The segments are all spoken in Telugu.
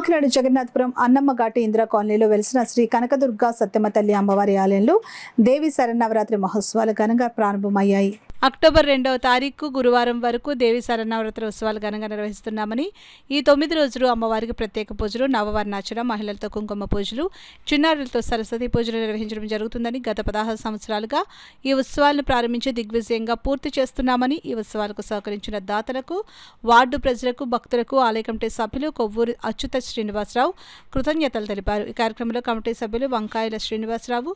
కాకినాడ జగన్నాథపురం అన్నమ్మ ఘాటి ఇందిరా కాలనీలో వెలిసిన శ్రీ కనకదుర్గ సత్యమ్మ తల్లి అమ్మవారి ఆలయంలో దేవి శరన్నవరాత్రి మహోత్సవాలు ఘనంగా ప్రారంభమయ్యాయి. అక్టోబర్ 2వ తారీఖు గురువారం వరకు దేవి శరన్నవరాత్రి ఉత్సవాలు ఘనంగా నిర్వహిస్తున్నామని, ఈ 9 రోజులు అమ్మవారికి ప్రత్యేక పూజలు, నవవర్ణార్చన, మహిళలతో కుంకుమ పూజలు, చిన్నారులతో సరస్వతి పూజలు నిర్వహించడం జరుగుతుందని గత 16 సంవత్సరాలుగా ఈ ఉత్సవాలను ప్రారంభించి దిగ్విజయంగా పూర్తి చేస్తున్నామని, ఈ ఉత్సవాలకు సహకరించిన దాతలకు, వార్డు ప్రజలకు, భక్తులకు ఆలయ కమిటీ సభ్యులు కొవ్వూరి అచ్యుత శ్రీనివాసరావు కృతజ్ఞతలు తెలిపారు. ఈ కార్యక్రమంలో కమిటీ సభ్యులు వంకాయల శ్రీనివాసరావు,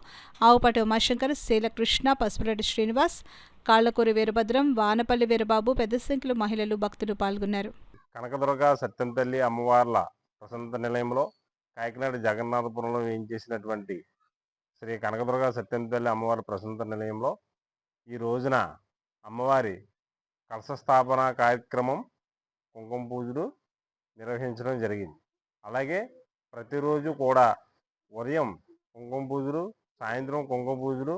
ఆవుపాటి ఉమాశంకర్, శీలకృష్ణ, పసుపురెడ్డి శ్రీనివాస్, కాళ్లకూరి వీరభద్రం, వానపల్లి వీరబాబు, పెద్ద సంఖ్యలో మహిళలు, భక్తులు పాల్గొన్నారు. కనకదుర్గ సత్యంతల్లి అమ్మవార్ల ప్రశాంత నిలయంలో కాకినాడ జగన్నాథపురంలో వేయించేసినటువంటి శ్రీ కనకదుర్గ సత్యంతల్లి అమ్మవారి ప్రశాంత నిలయంలో ఈ రోజున అమ్మవారి కలశ స్థాపన కార్యక్రమం, కుంకుమ పూజలు నిర్వహించడం జరిగింది. అలాగే ప్రతిరోజు కూడా ఉదయం కుంకుమ పూజలు, సాయంత్రం కుంకుమ పూజలు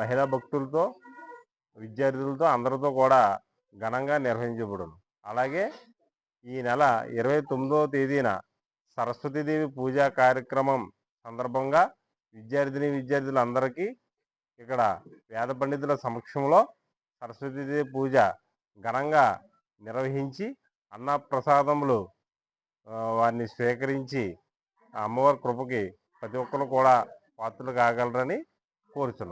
మహిళా భక్తులతో, విద్యార్థులతో అందరితో కూడా ఘనంగా నిర్వహించబడును. అలాగే ఈ నెల 29వ తేదీన సరస్వతీదేవి పూజా కార్యక్రమం సందర్భంగా విద్యార్థులందరికీ ఇక్కడ వేద పండితుల సమక్షంలో సరస్వతీదేవి పూజ ఘనంగా నిర్వహించి అన్నప్రసాదములు వారిని స్వీకరించి అమ్మవారి కృపకి ప్రతి ఒక్కరు కూడా పాత్రలు కాగలరని కోరుచున్నాం.